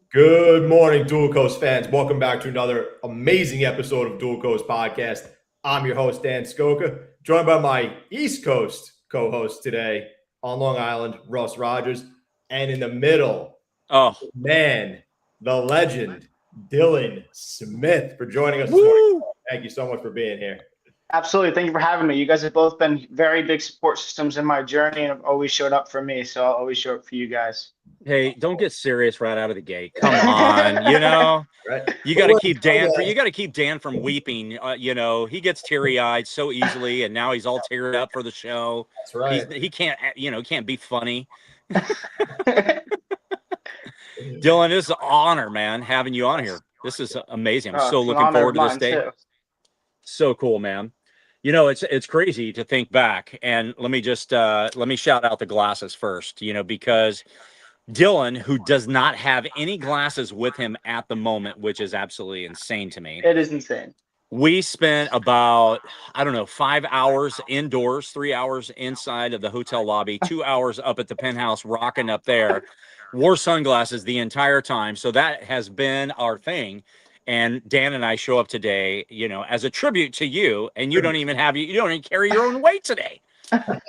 Good morning, Dual Coast fans. Welcome back to another amazing episode of Dual Coast Podcast. I'm your host, Dan Skoka, joined by my East Coast co-host today on Long Island, Russ Rogers. And in the middle, Oh, man, the legend, Dylan Smith, for joining us this morning. woo! Thank you so much for being here. Absolutely. Thank you for having me. You guys have both been very big support systems in my journey and have always showed up for me. So I'll always show up for you guys. Hey, don't get serious right out of the gate. Come on, Right? you got to keep Dan. You got to keep Dan from weeping. He gets teary-eyed so easily, and now he's all teared up for the show. That's right. He can't, can't be funny. Dylan, it's an honor, man, having you on here. This is amazing. I'm so looking forward to this day. Too. So cool, man. It's crazy to think back, and let me shout out the glasses first, because Dylan, who does not have any glasses with him at the moment, which is absolutely insane to me. It is insane. We spent about, 5 hours indoors, 3 hours inside of the hotel lobby, 2 hours up at the penthouse, rocking up there, wore sunglasses the entire time. So that has been our thing. And Dan and I show up today, as a tribute to you, and you don't even carry your own weight today. Come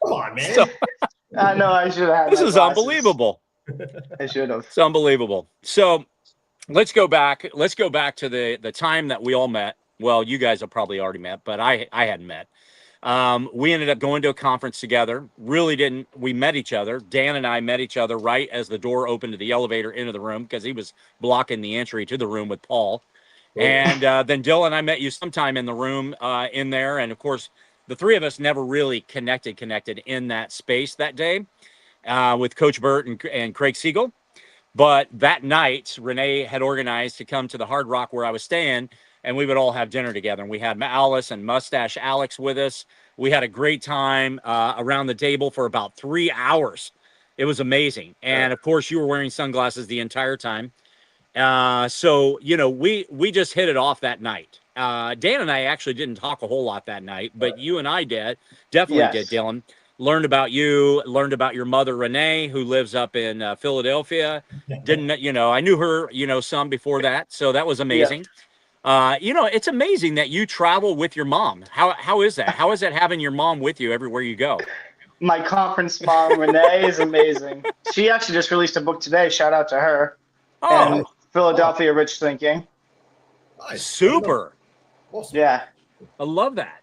on, man. So, I know I should have. This is unbelievable. I should have. It's unbelievable. So let's go back. Let's go back to the time that we all met. Well, you guys have probably already met, but I hadn't met. We ended up going to a conference together. We met each other. Dan and I met each other right as the door opened to the elevator into the room because he was blocking the entry to the room with Paul. And then Dylan, I met you sometime in the room in there. And of course, the three of us never really connected in that space that day with Coach Burt and Craig Siegel. But that night, Renee had organized to come to the Hard Rock where I was staying, and we would all have dinner together. And we had Alice and Mustache Alex with us. We had a great time around the table for about 3 hours. It was amazing. And of course, you were wearing sunglasses the entire time. So we just hit it off that night. Dan and I actually didn't talk a whole lot that night, but you and I definitely did, Dylan. Learned about you, learned about your mother, Renee, who lives up in Philadelphia. I knew her, some before that. So that was amazing. Yeah. It's amazing that you travel with your mom. How is that? How is that having your mom with you everywhere you go? My conference mom, Renee, is amazing. She actually just released a book today. Shout out to her. Oh, and Philadelphia Rich Thinking. Nice. Super. Awesome. Yeah. I love that.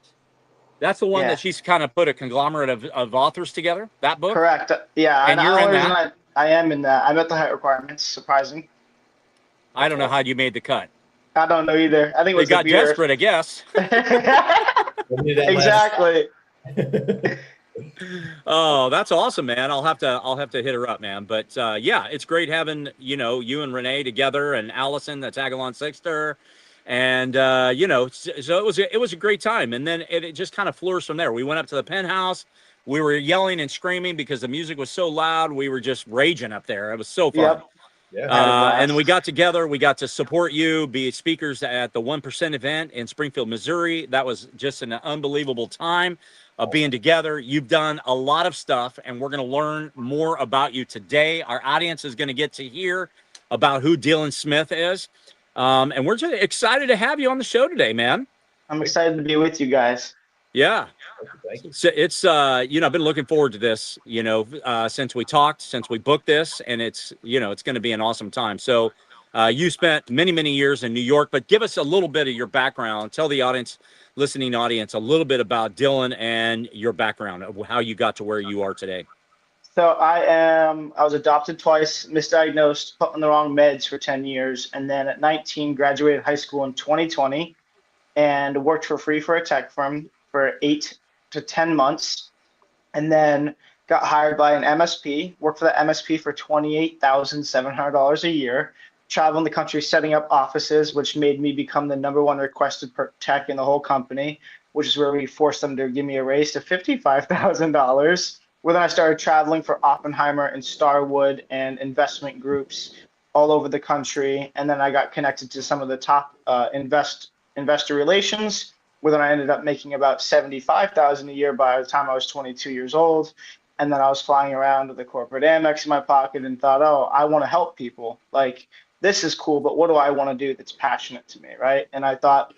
That's the one that she's kind of put a conglomerate of authors together, that book? Correct. Yeah. And you're in that? I am in that. I met the height requirements. Surprising. I don't know how you made the cut. I don't know either. I think it was got desperate, I guess. Exactly. Oh, that's awesome, man. I'll have to hit her up, man. But it's great having you and Renee together, and Allison, the tag-along sister, and so it was a great time. And then it just kind of flourished from there. We went up to the penthouse. We were yelling and screaming because the music was so loud. We were just raging up there. It was so fun. Yep. Yeah. And then we got together. We got to support you, be speakers at the 1% event in Springfield, Missouri. That was just an unbelievable time of being together. You've done a lot of stuff, and we're going to learn more about you today. Our audience is going to get to hear about who Dylan Smith is. And we're just excited to have you on the show today, man. I'm excited to be with you guys. Yeah. So it's, I've been looking forward to this, since we booked this, and it's going to be an awesome time. So you spent many, many years in New York, but give us a little bit of your background. Tell the listening audience a little bit about Dylan and your background of how you got to where you are today. So I was adopted twice, misdiagnosed, put on the wrong meds for 10 years. And then at 19, graduated high school in 2020 and worked for free for a tech firm for 8 to 10 months, and then got hired by an MSP, worked for the MSP for $28,700 a year, traveling the country setting up offices, which made me become the #1 requested per tech in the whole company, which is where we forced them to give me a raise to $55,000. Where then I started traveling for Oppenheimer and Starwood and investment groups all over the country. And then I got connected to some of the top investor relations, where then I ended up making about $75,000 a year by the time I was 22 years old. And then I was flying around with a corporate Amex in my pocket and thought, oh, I want to help people. Like, this is cool, but what do I want to do that's passionate to me, right? And I thought,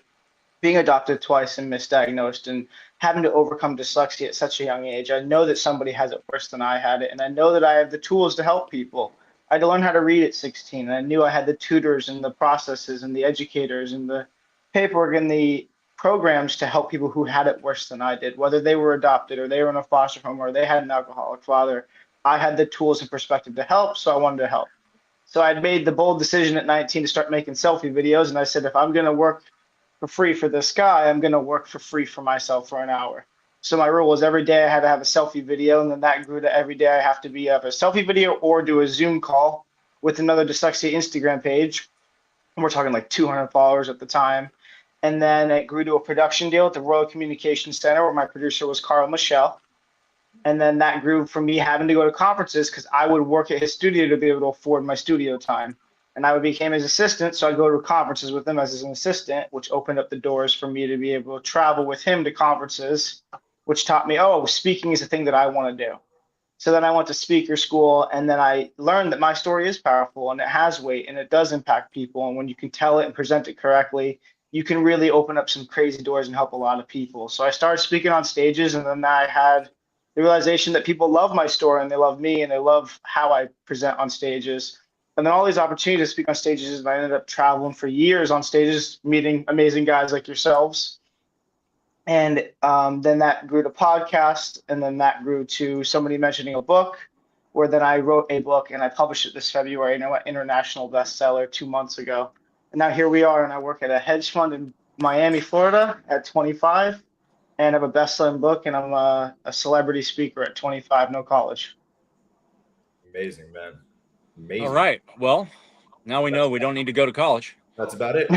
being adopted twice and misdiagnosed and having to overcome dyslexia at such a young age, I know that somebody has it worse than I had it, and I know that I have the tools to help people. I had to learn how to read at 16, and I knew I had the tutors and the processes and the educators and the paperwork and the programs to help people who had it worse than I did, whether they were adopted or they were in a foster home or they had an alcoholic father. I had the tools and perspective to help, so I wanted to help. So I'd made the bold decision at 19 to start making selfie videos, and I said, if I'm going to work for free for this guy, I'm going to work for free for myself for an hour. So my rule was every day I had to have a selfie video, and then that grew to every day I have to be up a selfie video or do a Zoom call with another dyslexia Instagram page. And we're talking like 200 followers at the time. And then it grew to a production deal at the Royal Communications Center where my producer was Carl Michelle. And then that grew from me having to go to conferences because I would work at his studio to be able to afford my studio time. And I became his assistant, so I'd go to conferences with him as an assistant, which opened up the doors for me to be able to travel with him to conferences, which taught me, oh, speaking is a thing that I want to do. So then I went to speaker school, and then I learned that my story is powerful and it has weight and it does impact people. And when you can tell it and present it correctly, you can really open up some crazy doors and help a lot of people. So I started speaking on stages, and then I had the realization that people love my story and they love me and they love how I present on stages. And then all these opportunities to speak on stages, and I ended up traveling for years on stages, meeting amazing guys like yourselves. And then that grew to podcast, and then that grew to somebody mentioning a book, where then I wrote a book and I published it this February, and I went international bestseller 2 months ago. And now here we are, and I work at a hedge fund in Miami, Florida at 25, and I have a best-selling book, and I'm a celebrity speaker at 25, no college. Amazing, man. Amazing. All right. Well, now we know we don't need to go to college. That's about it.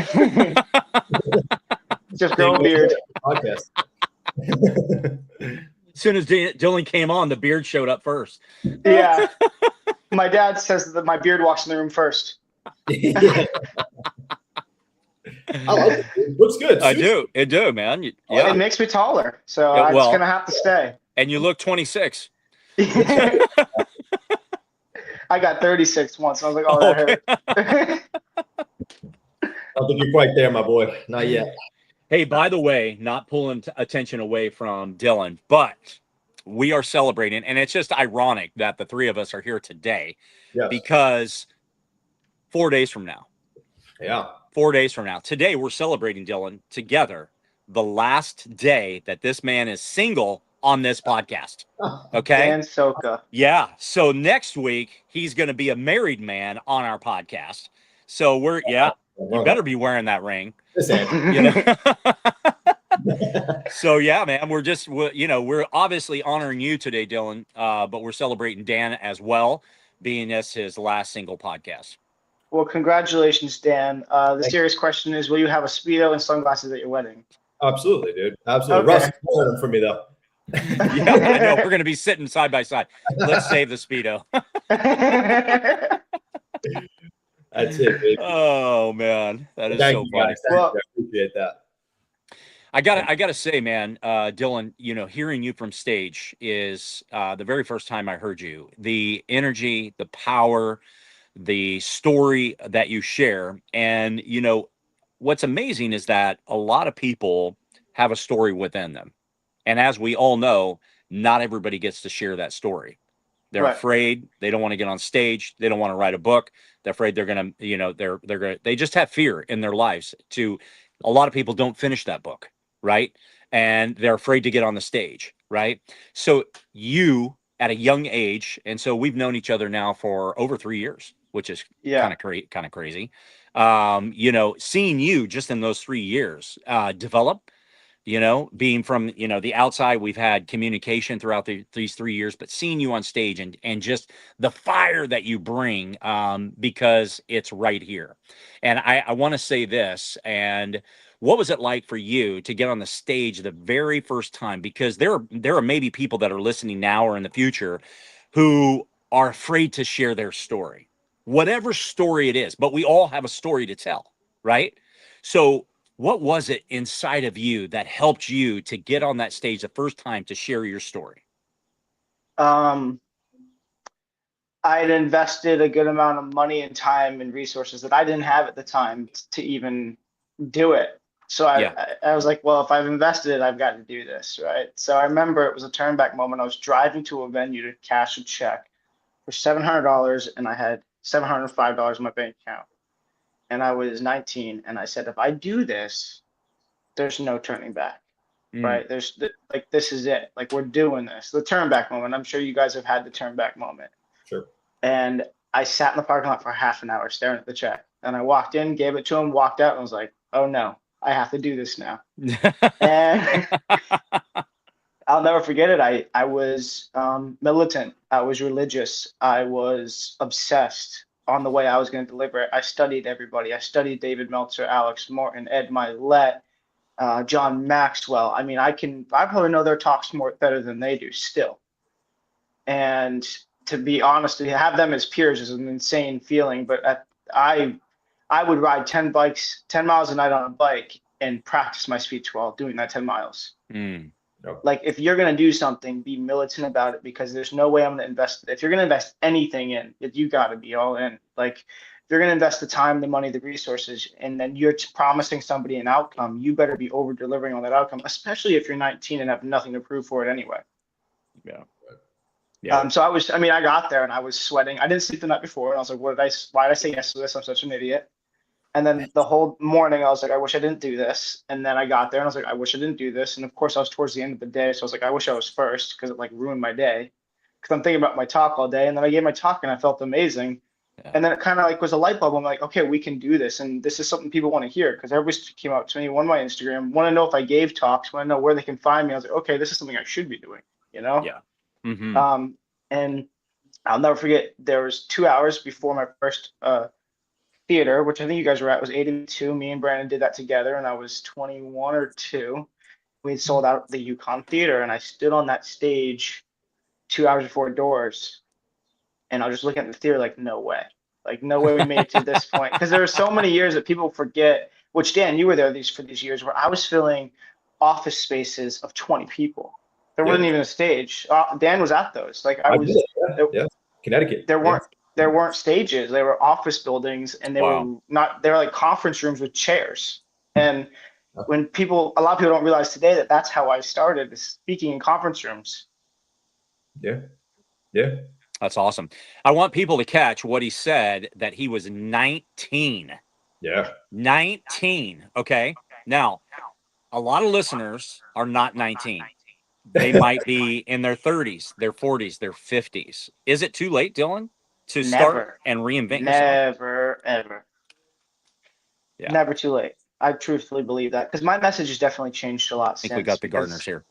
Just grow a beard. Podcast. As soon as Dylan came on, the beard showed up first. Yeah. My dad says that my beard walks in the room first. Yeah. I like it. Looks good. I do. It do, man. Yeah. It makes me taller, so Yeah, I'm well- just going to have to stay. And you look 26. I got 36 once. I was like, oh, that hurt. I don't think you're quite there, my boy. Not yet. Hey, by the way, not pulling attention away from Dylan, but we are celebrating, and it's just ironic that the three of us are here today Yes. because 4 days from now, Yeah. 4 days from now, today we're celebrating, Dylan, together, the last day that this man is single on this podcast. Okay. Dan Soka. Yeah. So next week, he's going to be a married man on our podcast. So you better be wearing that ring. Listen. You know? So yeah, man, we're obviously honoring you today, Dylan, but we're celebrating Dan as well, being this his last single podcast. Well, congratulations, Dan. The serious question is, will you have a Speedo and sunglasses at your wedding? Absolutely, dude. Absolutely. Okay. Russ, pull them for me, though. Yeah, I know. We're going to be sitting side by side. Let's save the Speedo. That's it, baby. Oh man, that is Thank so you, funny. guys. Thank you. I appreciate that. I gotta say, man, Dylan, hearing you from stage is the very first time I heard you. The energy, the power, the story that you share. And what's amazing is that a lot of people have a story within them. And as we all know, not everybody gets to share that story. They're Right. afraid. They don't want to get on stage. They don't want to write a book. They're afraid they're going to, they just have fear in their lives a lot of people don't finish that book. Right. And they're afraid to get on the stage. Right. So you at a young age, and so we've known each other now for over 3 years, which is kind of crazy. Seeing you just in those 3 years develop, being from, the outside, we've had communication throughout these 3 years, but seeing you on stage and just the fire that you bring, because it's right here. And I want to say this, and what was it like for you to get on the stage the very first time? Because there are maybe people that are listening now or in the future who are afraid to share their story, whatever story it is, but we all have a story to tell, right? So what was it inside of you that helped you to get on that stage the first time to share your story? Um, I had invested a good amount of money and time and resources that I didn't have at the time to even do it. So Yeah. I was like, well, if I've invested it, I've got to do this, right? So I remember it was a turn back moment. I was driving to a venue to cash a check for $700, and I had $705 in my bank account. And I was 19, and I said, if I do this, there's no turning back, Mm. right? Like, this is it. Like, we're doing this. The turn back moment. I'm sure you guys have had the turn back moment. Sure. And I sat in the parking lot for half an hour staring at the check. And I walked in, gave it to him, walked out, and was like, oh no, I have to do this now. And I'll never forget it. I was militant. I was religious. I was obsessed on the way I was going to deliver it. I studied everybody. I studied David Meltzer, Alex Morton, Ed Milet, John Maxwell. I mean, I probably know their talks more better than they do still. And to be honest, to have them as peers is an insane feeling. But I would ride 10 miles a night on a bike and practice my speech while doing that 10 miles. Mm. Like, if you're going to do something, be militant about it, because there's no way I'm going to invest. If you're going to invest anything in it, you got to be all in. Like, if you're going to invest the time, the money, the resources, and then you're promising somebody an outcome, you better be over delivering on that outcome, especially if you're 19 and have nothing to prove for it anyway. Yeah. Yeah. So I got there and I was sweating. I didn't sleep the night before, and I was like, why did I say yes to this? I'm such an idiot. And then the whole morning, I was like, I wish I didn't do this. And then I got there and I was like, I wish I didn't do this. And of course, I was towards the end of the day. So I was like, I wish I was first, because it like ruined my day. Because I'm thinking about my talk all day. And then I gave my talk and I felt amazing. Yeah. And then it kind of like was a light bulb. I'm like, okay, we can do this. And this is something people want to hear, because everybody came up to me, one my Instagram, want to know if I gave talks, want to know where they can find me. I was like, okay, this is something I should be doing, you know? Yeah. Mm-hmm. And I'll never forget, there was 2 hours before my first theater, which I think you guys were at, was 82. Me and Brandon did that together, and I was 21 or 2. We had sold out the Yukon Theater, and I stood on that stage 2 hours before doors, and I was just looking at the theater like, no way. Like, no way we made it to this point. Because there were so many years that people forget, which, Dan, you were there for these years, where I was filling office spaces of 20 people. There wasn't even a stage. Dan was at those. Like, I was. Yeah. Connecticut. There weren't stages. They were office buildings, and they were like conference rooms with chairs. And when a lot of people don't realize today that that's how I started, is speaking in conference rooms. Yeah. Yeah. That's awesome. I want people to catch what he said, that he was 19. Yeah. 19. Okay. Now, a lot of listeners are not 19. They might be in their 30s, their 40s, their 50s. Is it too late, Dylan, to start and reinvent yourself? Never, ever. Yeah. Never too late. I truthfully believe that, because my message has definitely changed a lot. I think we got the gardeners here.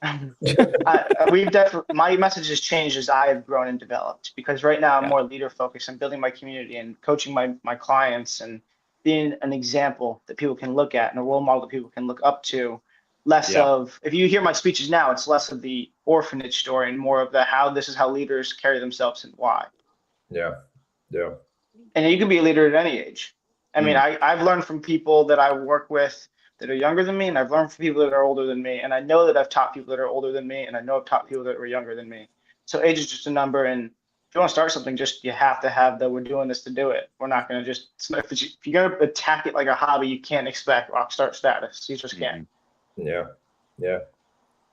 My message has changed as I have grown and developed, because right now I'm more leader focused. I'm building my community and coaching my clients and being an example that people can look at and a role model that people can look up to. Less of, if you hear my speeches now, it's less of the orphanage story and more of this is how leaders carry themselves and why. Yeah. Yeah. And you can be a leader at any age. I mean, I've learned from people that I work with that are younger than me, and I've learned from people that are older than me. And I know that I've taught people that are older than me, and I know I've taught people that were younger than me. So age is just a number. And if you want to start something, you have to have we're doing this to do it. We're not going to if you're going to attack it like a hobby, you can't expect rock star status. You just can't. Yeah. Yeah.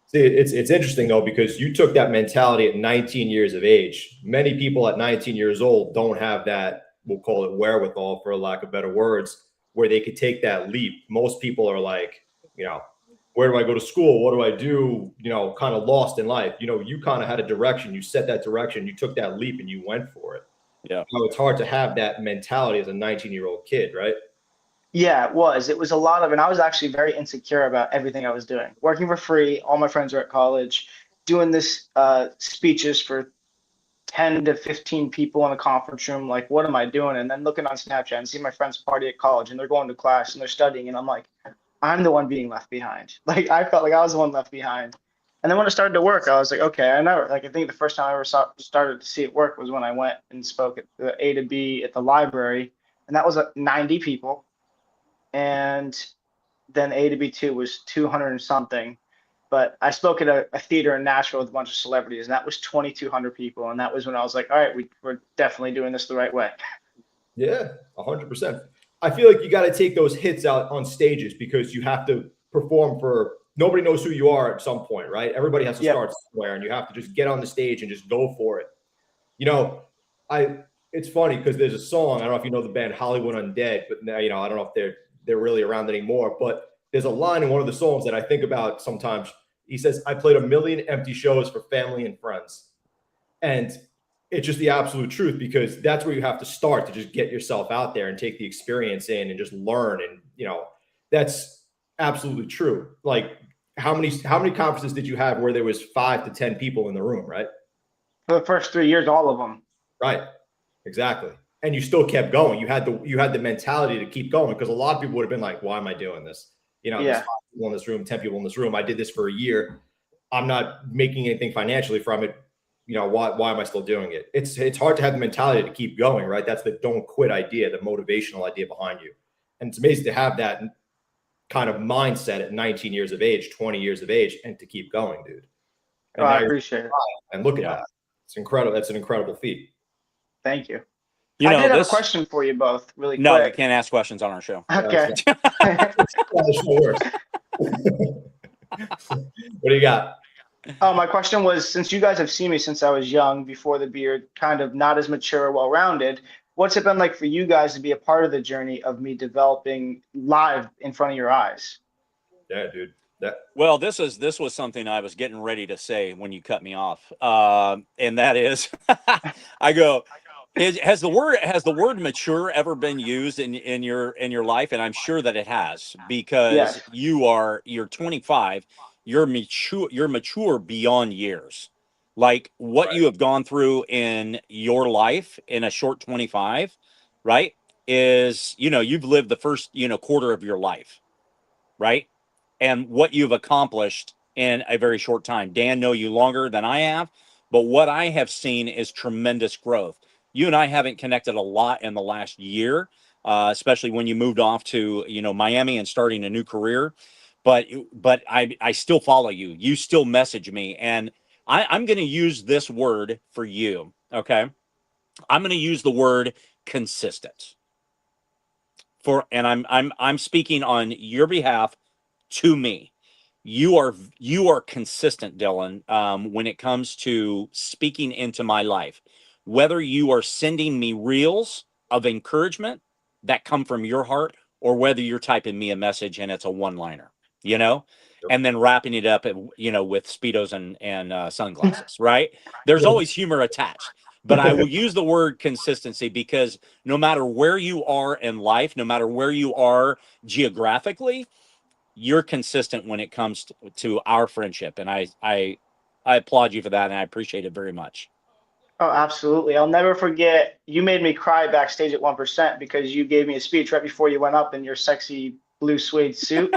See, it's interesting though, because you took that mentality at 19 years of age. Many people at 19 years old don't have that, we'll call it wherewithal, for lack of better words, where they could take that leap. Most people are like, where do I go to school? What do I do? Kind of lost in life. You kind of had a direction. You set that direction. You took that leap and you went for it. Yeah. It's hard to have that mentality as a 19-year-old kid, right? Yeah, it was. It was a lot of, and I was actually very insecure about everything I was doing. Working for free, all my friends were at college, doing this speeches for 10 to 15 people in a conference room. Like, what am I doing? And then looking on Snapchat and see my friends party at college, and they're going to class and they're studying, and I'm like, I'm the one being left behind. Like, I felt like I was the one left behind. And then when it started to work, I was like, okay, I think the first time I ever started to see it work was when I went and spoke at the A to B at the library, and that was 90 people. And then A to B2 was 200 and something. But I spoke at a theater in Nashville with a bunch of celebrities, and that was 2,200 people. And that was when I was like, all right, we're definitely doing this the right way. Yeah, 100%. I feel like you got to take those hits out on stages because you have to perform for nobody knows who you are at some point, right? Everybody has to Yep. start somewhere, and you have to just get on the stage and just go for it. You know, it's funny because there's a song. I don't know if you know the band Hollywood Undead, but now I don't know if they're really around anymore. But there's a line in one of the songs that I think about sometimes. He says, "I played a million empty shows for family and friends," and it's just the absolute truth because that's where you have to start to just get yourself out there and take the experience in and just learn. And that's absolutely true. Like how many conferences did you have where there was 5 to 10 people in the room, right? For the first 3 years, all of them. Right. Exactly. And you still kept going. You had the mentality to keep going because a lot of people would have been like, why am I doing this? There's 5 people in this room, 10 people in this room. I did this for a year. I'm not making anything financially from it. Why am I still doing it? It's hard to have the mentality to keep going, right? That's the don't quit idea, the motivational idea behind you. And it's amazing to have that kind of mindset at 19 years of age, 20 years of age, and to keep going, dude. And I appreciate it. And look at that. It's incredible. That's an incredible feat. Thank you. I did have a question for you both really quick. No, you can't ask questions on our show. Okay. What do you got? My question was, since you guys have seen me since I was young, before the beard, kind of not as mature, well-rounded, what's it been like for you guys to be a part of the journey of me developing live in front of your eyes? Yeah, dude. Well, this was something I was getting ready to say when you cut me off, and that is, I go, has the word mature ever been used in your life? And I'm sure that it has, because you're 25, you're mature beyond years. Like what you have gone through in your life in a short 25, right? Is, you've lived the first, quarter of your life, right? And what you've accomplished in a very short time. Dan, know you longer than I have, but what I have seen is tremendous growth. You and I haven't connected a lot in the last year, especially when you moved off to, Miami and starting a new career. But I still follow you. You still message me, and I'm going to use this word for you. Okay, I'm going to use the word consistent. And I'm speaking on your behalf to me. You are consistent, Dylan, when it comes to speaking into my life. Whether you are sending me reels of encouragement that come from your heart, or whether you're typing me a message and it's a one-liner, and then wrapping it up, with Speedos and sunglasses, right? There's always humor attached. But I will use the word consistency because no matter where you are in life, no matter where you are geographically, you're consistent when it comes to our friendship. And I applaud you for that, and I appreciate it very much. Oh, absolutely. I'll never forget, you made me cry backstage at 1% because you gave me a speech right before you went up in your sexy blue suede suit.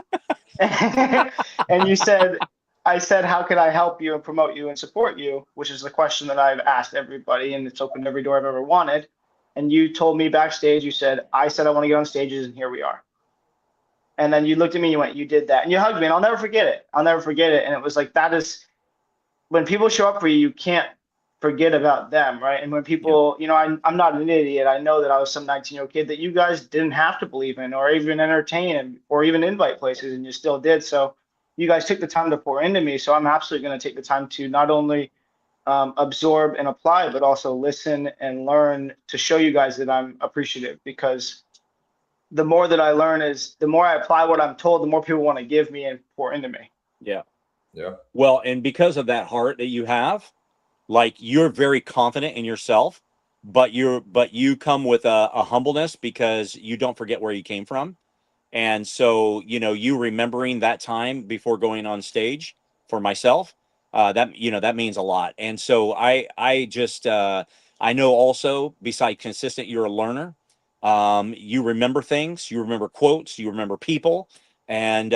And I said, how can I help you and promote you and support you? Which is the question that I've asked everybody, and it's opened every door I've ever wanted. And you told me backstage, I said I want to get on stages, and here we are. And then you looked at me and you went, you did that. And you hugged me, and I'll never forget it. And it was like, that is, when people show up for you, you can't forget about them, right? And when people, I'm not an idiot. I know that I was some 19-year-old kid that you guys didn't have to believe in or even entertain or even invite places, and you still did. So you guys took the time to pour into me. So I'm absolutely going to take the time to not only absorb and apply, but also listen and learn to show you guys that I'm appreciative, because the more that I learn is the more I apply what I'm told, the more people want to give me and pour into me. Yeah. Yeah. Well, and because of that heart that you have, like, you're very confident in yourself, but you come with a humbleness because you don't forget where you came from. And so, you remembering that time before going on stage for myself, that means a lot. And so I just, I know also, beside consistent, you're a learner. You remember things, you remember quotes, you remember people, and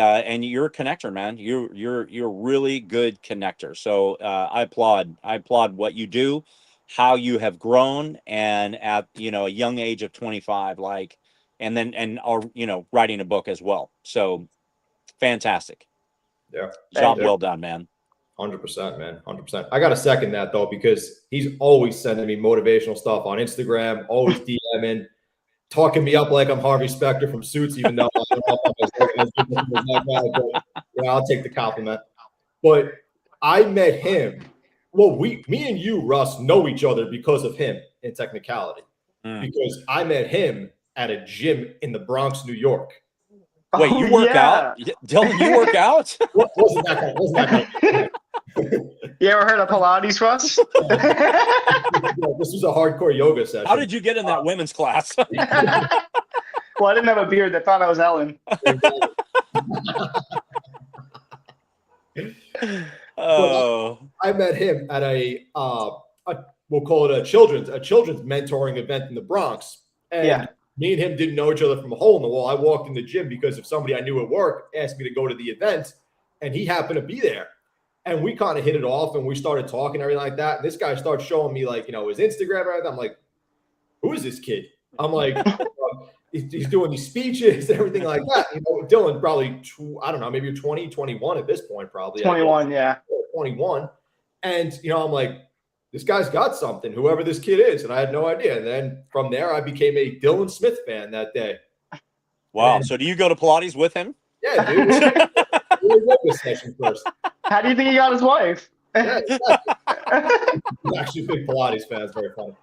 you're a connector, man. You're a really good connector. So I applaud what you do, how you have grown, and at a young age of 25, and are writing a book as well. So fantastic. Yeah. Job well done, man. 100%, man. 100%. I got to second that, though, because he's always sending me motivational stuff on Instagram, always DMing, talking me up like I'm Harvey Specter from Suits, even though I don't know if I'm as good as that guy, but I'll take the compliment. But I met him. Well, me and you, Russ, know each other because of him in technicality. Because I met him at a gym in the Bronx, New York. Wait, you work out? Dylan, you work out? Wasn't that guy? You ever heard of Pilates, Russ? This was a hardcore yoga session. How did you get in that women's class? Well, I didn't have a beard. They thought I was Ellen. Oh, I met him at a we'll call it a children's mentoring event in the Bronx, and me and him didn't know each other from a hole in the wall. I walked in the gym because of somebody I knew at work asked me to go to the event, and he happened to be there. And we kind of hit it off, and we started talking, everything like that. And this guy starts showing me, like, his Instagram and everything. I'm like, who is this kid? I'm like, he's doing these speeches and everything like that. Dylan, probably, I don't know, maybe you're 20, 21 at this point, probably. 21, yeah. 21. And, I'm like, this guy's got something, whoever this kid is. And I had no idea. And then from there, I became a Dylan Smith fan that day. Wow. So do you go to Pilates with him? Yeah, dude. Yoga session first. How do you think he got his wife? Yeah, I'm actually a big Pilates fan. It's very funny.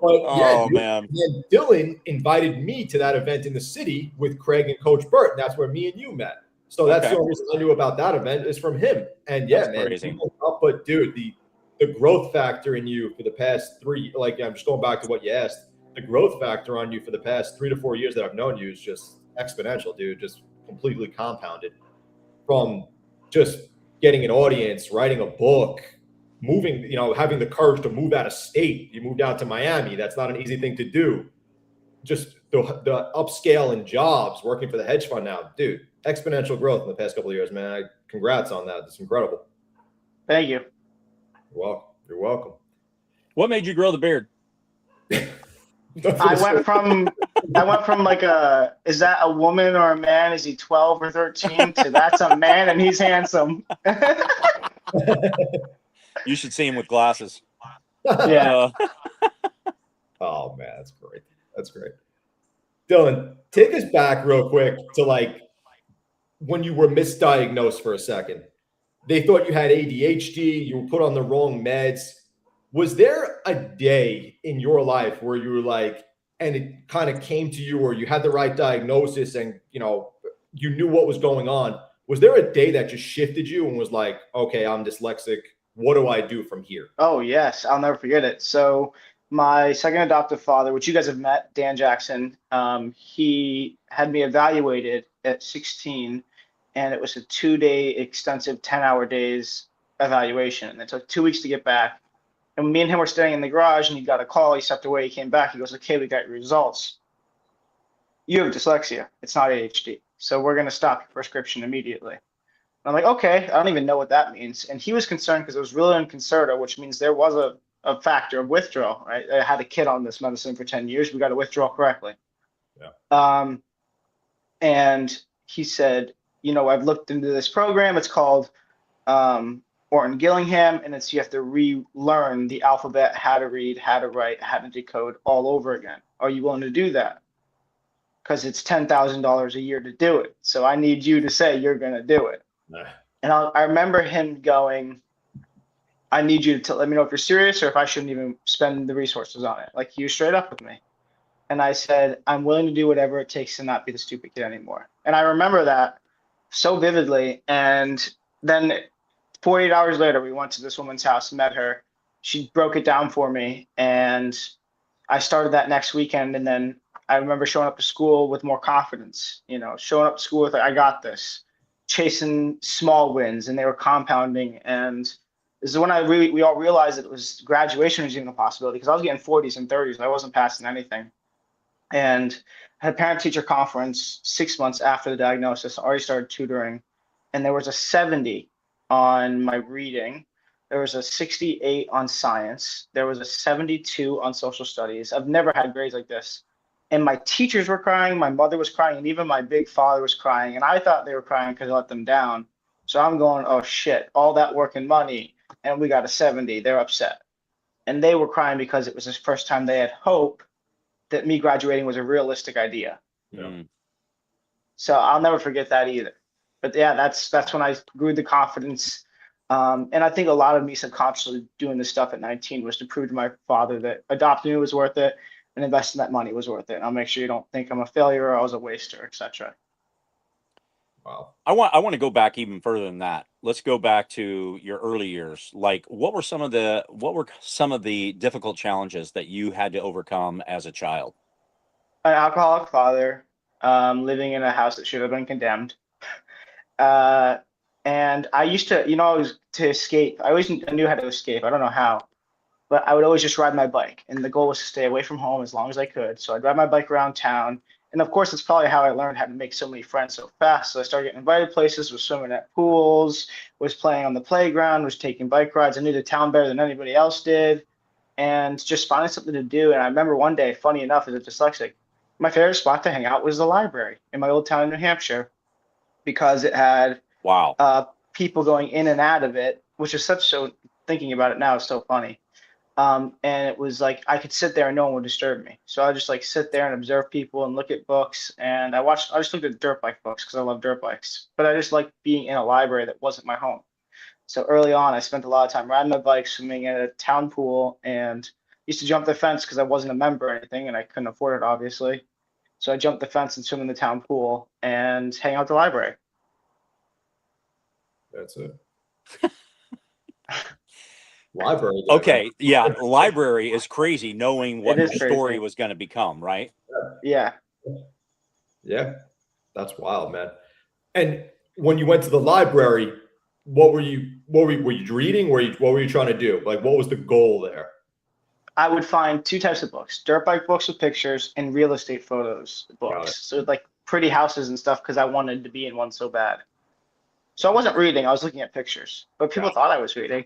But, man. And Dylan invited me to that event in the city with Craig and Coach Burt. And that's where me and you met. So that's the only reason I knew about that event is from him. And that's man, crazy. But dude, the growth factor in you for the past I'm just going back to what you asked. The growth factor on you for the past 3 to 4 years that I've known you is just exponential, dude. Just completely compounded from just getting an audience, writing a book, moving, having the courage to move out of state. You moved out to Miami. That's not an easy thing to do. Just the upscale in jobs, working for the hedge fund now, dude. Exponential growth in the past couple of years, man. Congrats on that. It's incredible. Thank you. You're welcome. What made you grow the beard? I went from like is that a woman or a man? Is he 12 or 13? To that's a man and he's handsome. You should see him with glasses. Yeah. Oh man, that's great. That's great. Dylan, take us back real quick to when you were misdiagnosed for a second. They thought you had ADHD, you were put on the wrong meds. Was there a day in your life where you were and it kind of came to you, or you had the right diagnosis and, you knew what was going on? Was there a day that just shifted you and was like, okay, I'm dyslexic. What do I do from here? Oh, yes. I'll never forget it. So my second adoptive father, which you guys have met, Dan Jackson, he had me evaluated at 16, and it was a 2-day extensive 10-hour days evaluation. And it took 2 weeks to get back. And me and him were staying in the garage, and he got a call. He stepped away. He came back. He goes, okay, we got your results. You have dyslexia. It's not ADHD. So we're going to stop your prescription immediately. And I'm like, okay, I don't even know what that means. And he was concerned because it was really unconcerted, which means there was a factor of withdrawal, right? I had a kid on this medicine for 10 years. We got to withdraw correctly. Yeah. And he said, I've looked into this program. It's called Orton Gillingham, and you have to relearn the alphabet, how to read, how to write, how to decode all over again. Are you willing to do that? Because it's $10,000 a year to do it. So I need you to say you're going to do it. Nah. And I remember him going, I need you to let me know if you're serious or if I shouldn't even spend the resources on it. He was straight up with me. And I said, I'm willing to do whatever it takes to not be the stupid kid anymore. And I remember that so vividly. And then 48 hours later, we went to this woman's house and met her. She broke it down for me. And I started that next weekend. And then I remember showing up to school with more confidence, showing up to school with, I got this, chasing small wins, and they were compounding. And this is when we all realized that it was graduation was even a possibility, because I was getting 40s and 30s. I wasn't passing anything. And I had a parent-teacher conference 6 months after the diagnosis. I already started tutoring, and there was a 70 on my reading. There was a 68 on science. There was a 72 on social studies. I've never had grades like this. And my teachers were crying, my mother was crying, and even my big father was crying. And I thought they were crying because I let them down. So I'm going, oh shit, all that work and money, and we got a 70. They're upset. And they were crying because it was the first time they had hope that me graduating was a realistic idea. Mm. So I'll never forget that either. But yeah, that's when I grew the confidence. And I think a lot of me subconsciously doing this stuff at 19 was to prove to my father that adopting me was worth it and investing that money was worth it. And I'll make sure you don't think I'm a failure or I was a waster, etc. Wow. I want to go back even further than that. Let's go back to your early years. Like, what were some of the difficult challenges that you had to overcome as a child? An alcoholic father, living in a house that should have been condemned. And I used to, to escape. I always knew how to escape. I don't know how, but I would always just ride my bike. And the goal was to stay away from home as long as I could. So I'd ride my bike around town. And of course, that's probably how I learned how to make so many friends so fast. So I started getting invited places, was swimming at pools, was playing on the playground, was taking bike rides. I knew the town better than anybody else did, and just finding something to do. And I remember one day, funny enough, as a dyslexic, my favorite spot to hang out was the library in my old town in New Hampshire because it had Wow. people going in and out of it, which is thinking about it now is so funny. And it was like I could sit there and no one would disturb me. So I just like sit there and observe people and look at books. And I just looked at dirt bike books because I love dirt bikes. But I just liked being in a library that wasn't my home. So early on, I spent a lot of time riding my bike, swimming at a town pool, and used to jump the fence because I wasn't a member or anything and I couldn't afford it, obviously. So I jumped the fence and swim in the town pool and hang out at the library. That's it. Library. Guy, Okay. man. Yeah. Library is crazy knowing what It your is story crazy. was going to become, right? Yeah. Yeah, that's wild, man. And when you went to the library, what were you reading? What were you trying to do? Like, what was the goal there? I would find two types of books: dirt bike books with pictures and real estate photos Got it. books. So like pretty houses and stuff because I wanted to be in one so bad. So I wasn't reading, I was looking at pictures, but people thought I was reading.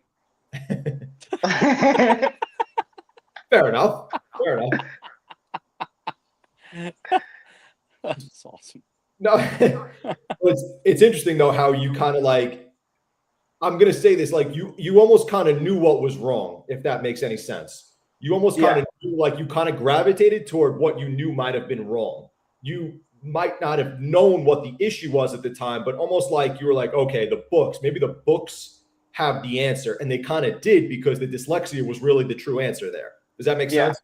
Fair enough. Fair enough. That's awesome. No, it's interesting though how you kind of like. I'm gonna say this like you almost kind of knew what was wrong, if that makes any sense. You almost kind of knew, like you kind of gravitated toward what you knew might have been wrong. You might not have known what the issue was at the time, but almost like you were like, okay, maybe the books have the answer, and they kind of did because the dyslexia was really the true answer there. Does that make sense?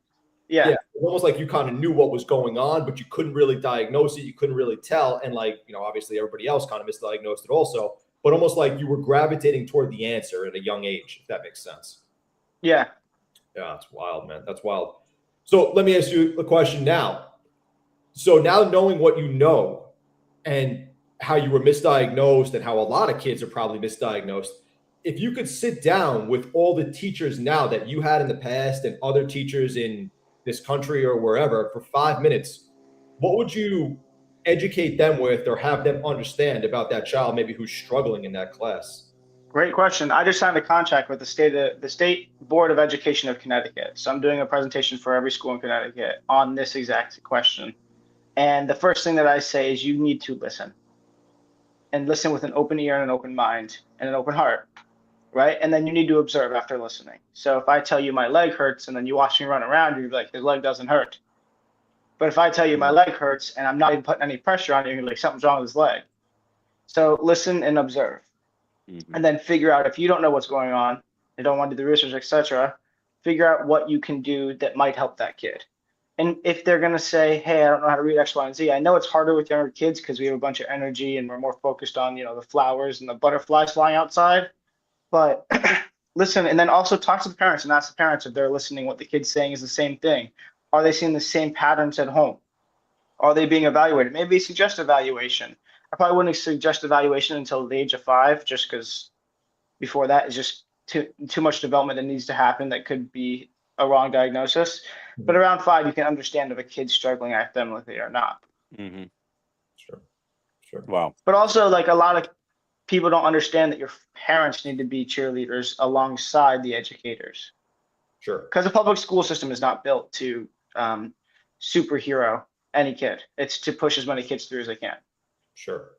Yeah. It's almost like you kind of knew what was going on, but you couldn't really diagnose it. You couldn't really tell. And like, obviously everybody else kind of misdiagnosed it also, but almost like you were gravitating toward the answer at a young age, if that makes sense. Yeah. Yeah, that's wild, man. That's wild. So let me ask you a question now. So now knowing what you know and how you were misdiagnosed and how a lot of kids are probably misdiagnosed, if you could sit down with all the teachers now that you had in the past and other teachers in this country or wherever for 5 minutes, what would you educate them with or have them understand about that child maybe who's struggling in that class? Great question. I just signed a contract with the State Board of Education of Connecticut. So I'm doing a presentation for every school in Connecticut on this exact question. And the first thing that I say is you need to listen. And listen with an open ear and an open mind and an open heart. Right? And then you need to observe after listening. So if I tell you my leg hurts and then you watch me run around, you'd be like, his leg doesn't hurt. But if I tell you my leg hurts and I'm not even putting any pressure on you, you're like, something's wrong with his leg. So listen and observe. Mm-hmm. And then figure out, if you don't know what's going on, you don't want to do the research, etc., figure out what you can do that might help that kid. And if they're going to say, hey, I don't know how to read X, Y, and Z, I know it's harder with younger kids because we have a bunch of energy and we're more focused on, the flowers and the butterflies flying outside. But listen, and then also talk to the parents and ask the parents if they're listening, what the kid's saying is the same thing. Are they seeing the same patterns at home? Are they being evaluated? Maybe suggest evaluation. I probably wouldn't suggest evaluation until the age of 5, just because before that is just too much development that needs to happen that could be a wrong diagnosis. Mm-hmm. But around 5, you can understand if a kid's struggling academically or not. Mm-hmm. Sure. Wow. But also, like, a lot of people don't understand that your parents need to be cheerleaders alongside the educators. Sure. Because the public school system is not built to superhero any kid. It's to push as many kids through as I can. Sure.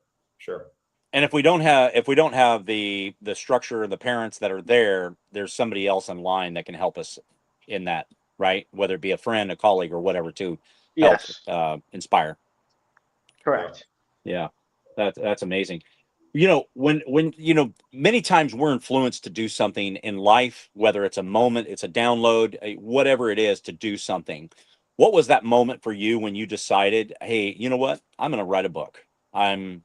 And if we don't have the structure, the parents that are there, there's somebody else in line that can help us in that, right? Whether it be a friend, a colleague, or whatever, to help Yes, inspire. correct. Yeah, that's amazing. When many times we're influenced to do something in life, whether it's a moment, it's a download, whatever it is, to do something. What was that moment for you when you decided, hey, you know what? I'm going to write a book. I'm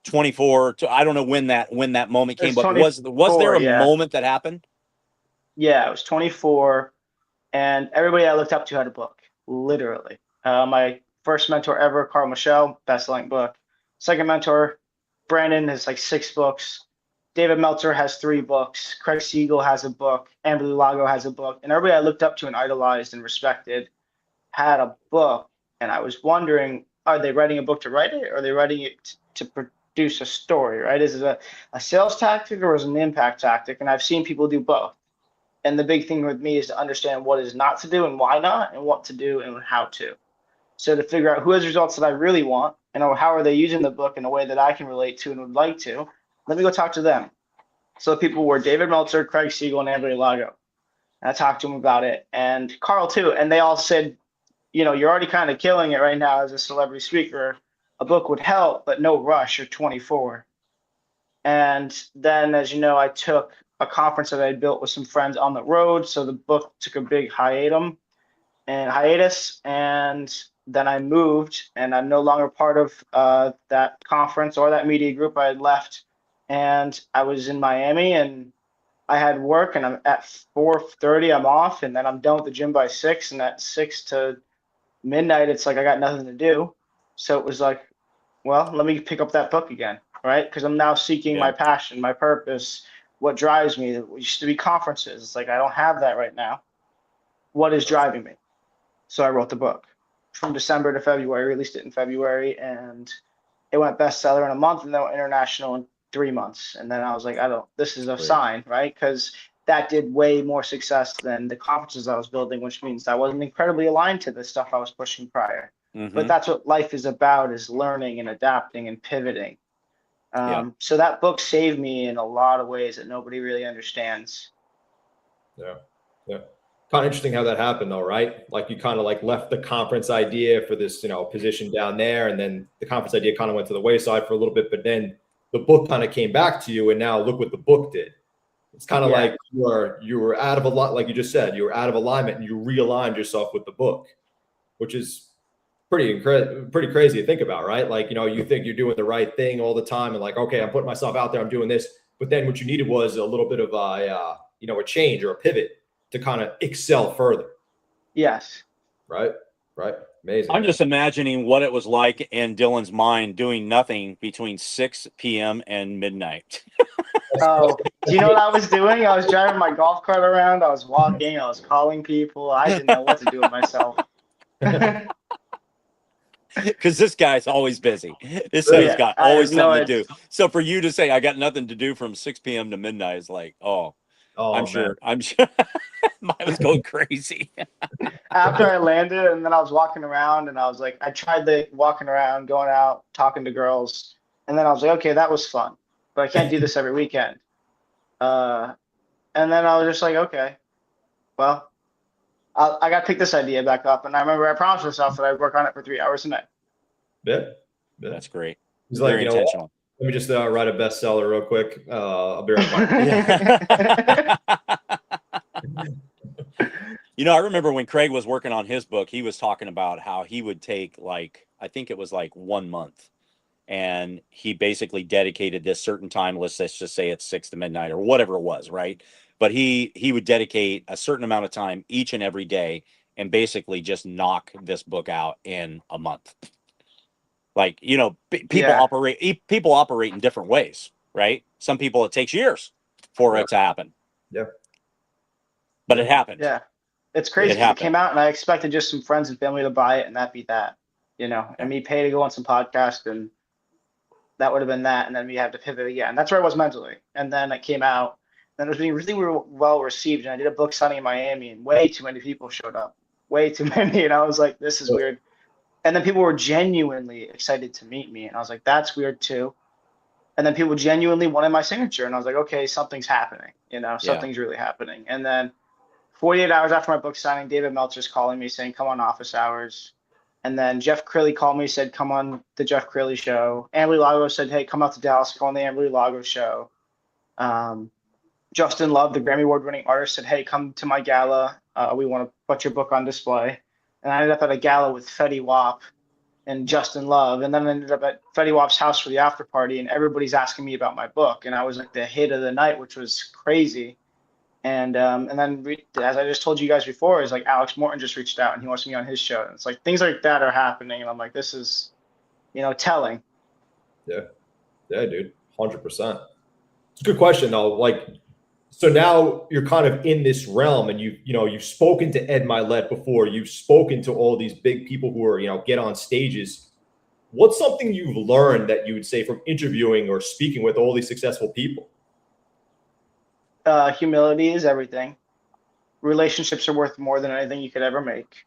24. I don't know when that moment came, It's but was there 24, a yeah. moment that happened? Yeah, I was 24, and everybody I looked up to had a book, literally. My first mentor ever, Carl Michelle, best-selling book. Second mentor, Brandon, has like 6 books. David Meltzer has 3 books. Craig Siegel has a book. Amber Lago has a book. And everybody I looked up to and idolized and respected had a book. And I was wondering, are they writing a book to write it, or are they writing it to produce a story, right? Is it a sales tactic, or is it an impact tactic? And I've seen people do both. And the big thing with me is to understand what is not to do and why not, and what to do and how to. So to figure out who has results that I really want, and how are they using the book in a way that I can relate to and would like to, let me go talk to them. So the people were David Meltzer, Craig Siegel, and Amber Lago. And I talked to them about it, and Carl too. And they all said, you're already kind of killing it right now as a celebrity speaker. A book would help, but no rush. You're 24. And then, as you know, I took a conference that I had built with some friends on the road. So the book took a big hiatus. And then I moved, and I'm no longer part of that conference or that media group. I had left, and I was in Miami, and I had work, and I'm at 4:30, I'm off, and then I'm done with the gym by 6, and at 6 to midnight, it's like I got nothing to do. So it was like, well, let me pick up that book again, right? Because I'm now seeking my passion, my purpose, what drives me. It used to be conferences. It's like I don't have that right now. What is driving me? So I wrote the book from December to February, released it in February, and it went bestseller in a month, and then went international in 3 months. And then I was like, this is a sign, right? Because that did way more success than the conferences I was building, which means I wasn't incredibly aligned to the stuff I was pushing prior. But that's what life is about, is learning and adapting and pivoting. So that book saved me in a lot of ways that nobody really understands. Yeah. Kind of interesting how that happened though, right? Like you kind of like left the conference idea for this, position down there. And then the conference idea kind of went to the wayside for a little bit, but then the book kind of came back to you, and now look what the book did. It's kind of like you were out of a lot, like you just said, you were out of alignment, and you realigned yourself with the book, which is pretty crazy to think about, right? Like, you think you're doing the right thing all the time, and like, okay, I'm putting myself out there, I'm doing this, but then what you needed was a little bit of a change or a pivot to kind of excel further. Yes. Right. Amazing. I'm just imagining what it was like in Dylan's mind doing nothing between 6 p.m. and midnight. Oh, do you know what I was doing? I was driving my golf cart around. I was walking. I was calling people. I didn't know what to do with myself. Because this guy's always busy. This guy's got always something to do. So for you to say, I got nothing to do from 6 p.m. to midnight is like, I'm sure mine was going crazy. After I landed, and then I was walking around, and I was like, I tried the walking around, going out, talking to girls. And then I was like, okay, that was fun, but I can't do this every weekend. And then I was just like, okay, well, I got to pick this idea back up. And I remember I promised myself that I'd work on it for 3 hours a night. Yeah. That's great. He's like, very intentional. Let me just write a bestseller real quick. I'll be right back. I remember when Craig was working on his book, he was talking about how he would take I think it was 1 month. And he basically dedicated this certain time. Let's just say it's 6 to midnight or whatever it was, right? But he would dedicate a certain amount of time each and every day and basically just knock this book out in a month. People operate in different ways, right? Some people, it takes years for it to happen. Yeah. But it happened. Yeah. It's crazy. It came out, and I expected just some friends and family to buy it, and that'd be that, and me pay to go on some podcast, and that would have been that. And then we had to pivot again. That's where I was mentally. And then it came out, and it was being really well received. And I did a book signing in Miami, and way too many people showed up, way too many. And I was like, this is weird. And then people were genuinely excited to meet me. And I was like, that's weird too. And then people genuinely wanted my signature. And I was like, okay, something's happening. Yeah. Something's really happening. And then 48 hours after my book signing, David Meltzer's calling me saying, come on office hours. And then Jeff Crilly called me, said, come on the Jeff Crilly show. Amberly Lago said, hey, come out to Dallas, come on the Amberly Lago show. Justin Love, the Grammy Award winning artist, said, hey, come to my gala. We want to put your book on display. And I ended up at a gala with Fetty Wap and Justin Love. And then I ended up at Fetty Wap's house for the after party. And everybody's asking me about my book. And I was like the hit of the night, which was crazy. And then as I just told you guys before, is like Alex Morton just reached out and he wants me on his show. And it's like things like that are happening. And I'm like, this is, telling. Yeah, dude, 100%. It's a good question though. Like, so now you're kind of in this realm, and you've spoken to Ed Milet before. You've spoken to all these big people who are get on stages. What's something you've learned that you would say from interviewing or speaking with all these successful people? Humility is everything. Relationships are worth more than anything you could ever make.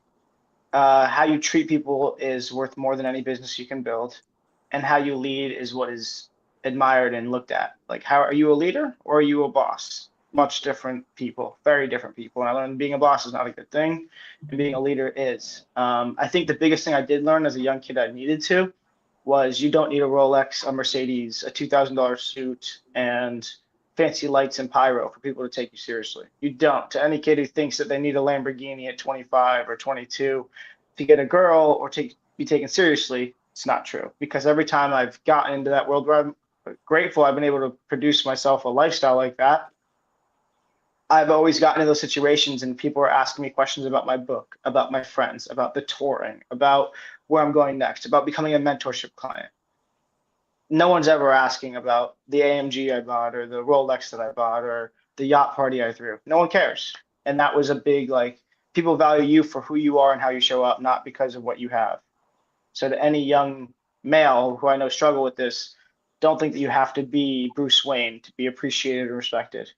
How you treat people is worth more than any business you can build. And how you lead is what is admired and looked at. Like, how are you a leader or are you a boss? Much different people, very different people. And I learned being a boss is not a good thing, and being a leader is. I think the biggest thing I did learn as a young kid I needed to was you don't need a Rolex, a Mercedes, a $2,000 suit, and fancy lights and pyro for people to take you seriously. You don't. To any kid who thinks that they need a Lamborghini at 25 or 22 to get a girl or be taken seriously, it's not true. Because every time I've gotten into that world where I'm grateful I've been able to produce myself a lifestyle like that, I've always gotten into those situations and people are asking me questions about my book, about my friends, about the touring, about where I'm going next, about becoming a mentorship client. No one's ever asking about the AMG I bought or the Rolex that I bought or the yacht party I threw. No one cares. And that was a big, people value you for who you are and how you show up, not because of what you have. So to any young male who I know struggle with this, don't think that you have to be Bruce Wayne to be appreciated or respected.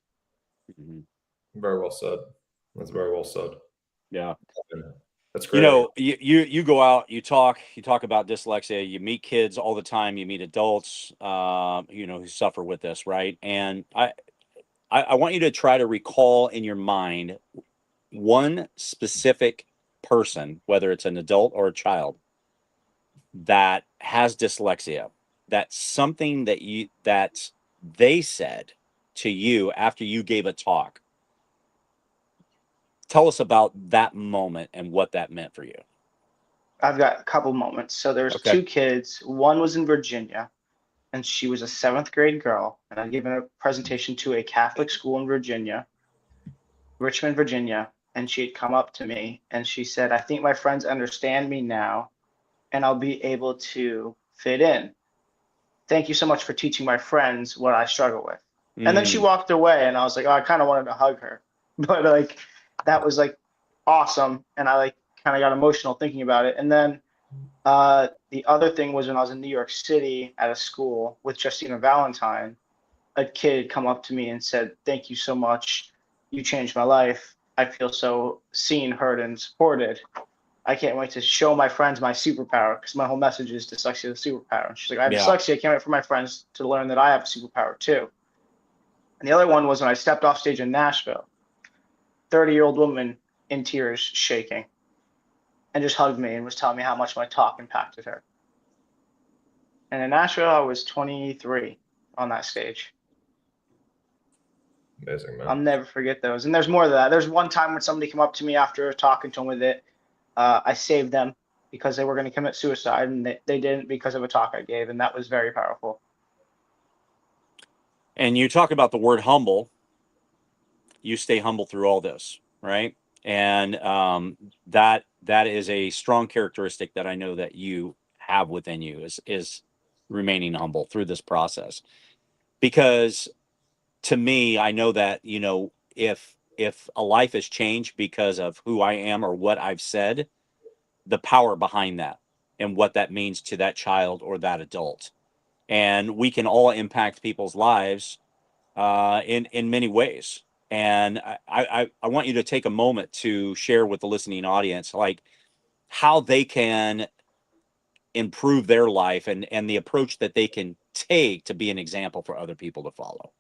Mm-hmm. Very well said. That's very well said. Yeah. That's great. You go out, you talk about dyslexia, you meet kids all the time, you meet adults, who suffer with this, right? And I want you to try to recall in your mind one specific person, whether it's an adult or a child, that has dyslexia. That's something that they said to you after you gave a talk. Tell us about that moment and what that meant for you. I've got a couple moments. So there's two kids. One was in Virginia, and she was a 7th grade girl. And I'd given a presentation to a Catholic school in Virginia, Richmond, Virginia. And she had come up to me and she said, I think my friends understand me now, and I'll be able to fit in. Thank you so much for teaching my friends what I struggle with. And then she walked away, and I was like, oh, I kind of wanted to hug her. But that was awesome. And I kind of got emotional thinking about it. And then the other thing was when I was in New York City at a school with Justina Valentine, a kid come up to me and said, thank you so much. You changed my life. I feel so seen, heard, and supported. I can't wait to show my friends my superpower, because my whole message is dyslexia is a superpower. And she's like, I have dyslexia. I can't wait for my friends to learn that I have a superpower too. And the other one was when I stepped off stage in Nashville, 30-year-old woman in tears, shaking, and just hugged me and was telling me how much my talk impacted her. And in Nashville, I was 23 on that stage. Amazing, man. I'll never forget those. And there's more of that. There's one time when somebody came up to me after talking to them with it. I saved them because they were going to commit suicide, and they didn't because of a talk I gave, and that was very powerful. And you talk about the word humble. You stay humble through all this, right? And that is a strong characteristic that I know that you have within you is remaining humble through this process. Because to me, I know that, if a life is changed because of who I am or what I've said, the power behind that and what that means to that child or that adult. And we can all impact people's lives in many ways. And I want you to take a moment to share with the listening audience, how they can improve their life and the approach that they can take to be an example for other people to follow.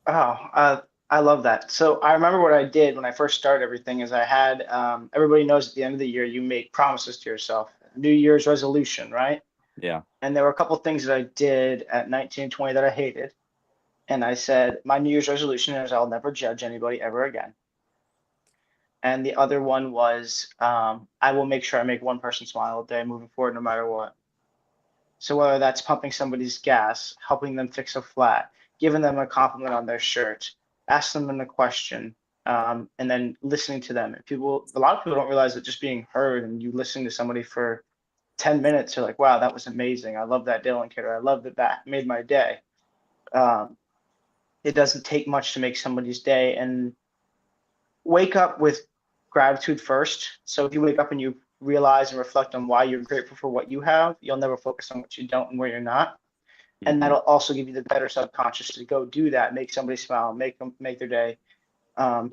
Oh, I love that. So I remember what I did when I first started everything is I had, everybody knows at the end of the year, you make promises to yourself, New Year's resolution, right? Yeah. And there were a couple of things that I did at 19 and 20 that I hated. And I said, my New Year's resolution is I'll never judge anybody ever again. And the other one was I will make sure I make one person smile a day moving forward, no matter what. So whether that's pumping somebody's gas, helping them fix a flat, giving them a compliment on their shirt, asking them a question, and then listening to them. And a lot of people don't realize that just being heard and you listening to somebody for 10 minutes, you're like, wow, that was amazing. I love that Dylan kid, or I love that made my day. It doesn't take much to make somebody's day. And wake up with gratitude first. So if you wake up and you realize and reflect on why you're grateful for what you have, you'll never focus on what you don't and where you're not. And that'll also give you the better subconscious to go do that, make somebody smile, make their day,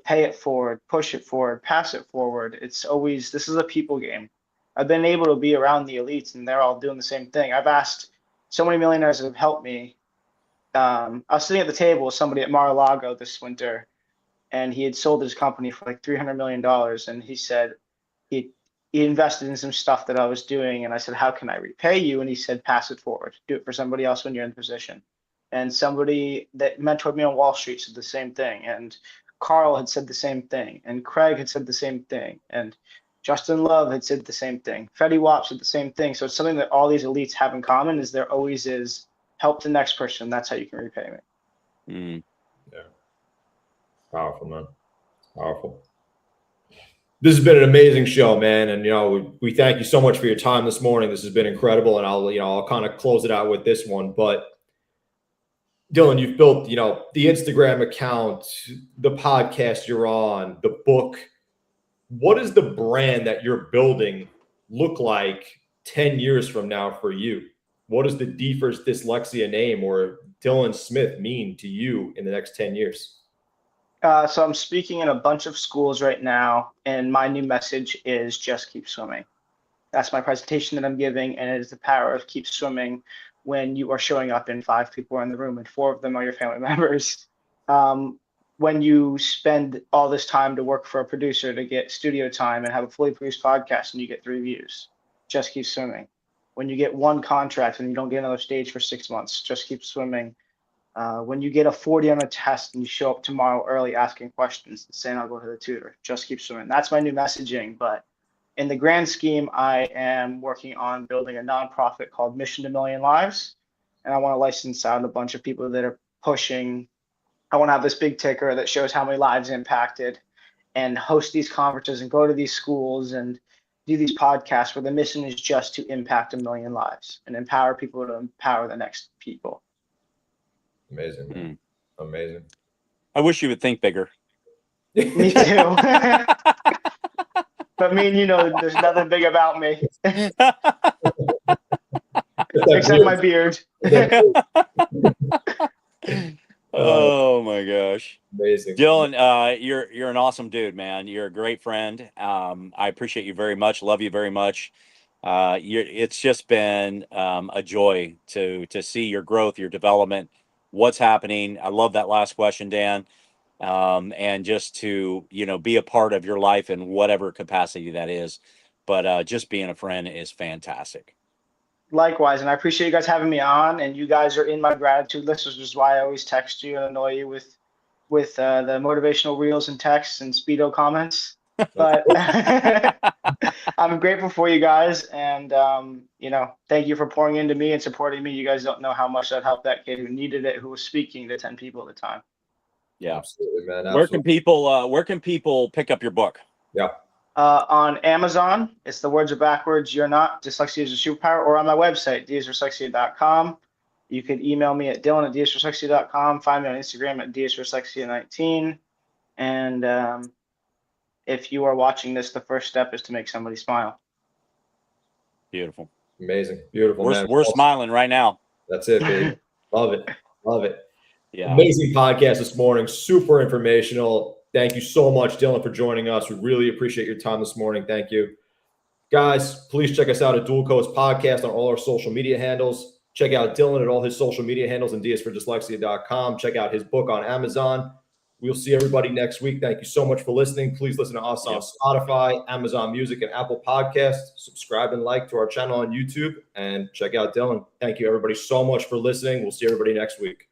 pay it forward, push it forward, pass it forward. This is a people game. I've been able to be around the elites and they're all doing the same thing. I've asked so many millionaires that have helped me. I was sitting at the table with somebody at Mar-a-Lago this winter, and he had sold his company for like $300 million. And he said he invested in some stuff that I was doing. And I said, how can I repay you? And he said, pass it forward. Do it for somebody else when you're in the position. And somebody that mentored me on Wall Street said the same thing. And Carl had said the same thing. And Craig had said the same thing. And Justin Love had said the same thing. Freddie Wap said the same thing. So it's something that all these elites have in common is there always is help the next person. That's how you can repay me. Mm. Yeah. Powerful, man. Powerful. This has been an amazing show, man. And, we thank you so much for your time this morning. This has been incredible. And I'll kind of close it out with this one. But Dylan, you've built, the Instagram account, the podcast you're on, the book. What does the brand that you're building look like 10 years from now for you? What does the D for Dyslexia name or Dylan Smith mean to you in the next 10 years? So I'm speaking in a bunch of schools right now, and my new message is just keep swimming. That's my presentation that I'm giving, and it is the power of keep swimming when you are showing up and 5 people are in the room and 4 of them are your family members. When you spend all this time to work for a producer to get studio time and have a fully produced podcast and you get 3 views, just keep swimming. When you get 1 contract and you don't get another stage for 6 months, just keep swimming. When you get a 40 on a test and you show up tomorrow early asking questions and saying, I'll go to the tutor, just keep swimming. That's my new messaging. But in the grand scheme, I am working on building a nonprofit called Mission to Million Lives. And I want to license out a bunch of people that are pushing. I want to have this big ticker that shows how many lives impacted and host these conferences and go to these schools and do these podcasts where the mission is just to impact 1 million lives and empower people to empower the next people. Amazing, man. Amazing. I wish you would think bigger. Me too. But there's nothing big about me. Except my beard. Oh my gosh. Amazing. Dylan, you're an awesome dude, man. You're a great friend. I appreciate you very much. Love you very much. It's just been a joy to see your growth, your development, what's happening. I love that last question, Dan. And just to, be a part of your life in whatever capacity that is. But just being a friend is fantastic. Likewise, and I appreciate you guys having me on, and you guys are in my gratitude list, which is why I always text you and annoy you with the motivational reels and texts and speedo comments. But I'm grateful for you guys, and thank you for pouring into me and supporting me. You guys don't know how much that helped that kid who needed it, who was speaking to 10 people at the time. Yeah, absolutely, man. Absolutely. Where can people pick up your book? Yeah. On Amazon, it's The Words Are Backwards, You're Not, Dyslexia is a Superpower, or on my website, dsdyslexia.com. You can email me at dylan@dsdyslexia.com, find me on Instagram at dsdyslexia19. And if you are watching this, the first step is to make somebody smile. Beautiful. Amazing. Beautiful, man. We're smiling right now. That's it, baby. Love it. Love it. Yeah. Amazing podcast this morning. Super informational. Thank you so much, Dylan, for joining us. We really appreciate your time this morning. Thank you. Guys, please check us out at Dual Coast Podcast on all our social media handles. Check out Dylan at all his social media handles and dsfordyslexia.com. Check out his book on Amazon. We'll see everybody next week. Thank you so much for listening. Please listen to us on Spotify, Amazon Music, and Apple Podcasts. Subscribe and like to our channel on YouTube, and check out Dylan. Thank you, everybody, so much for listening. We'll see everybody next week.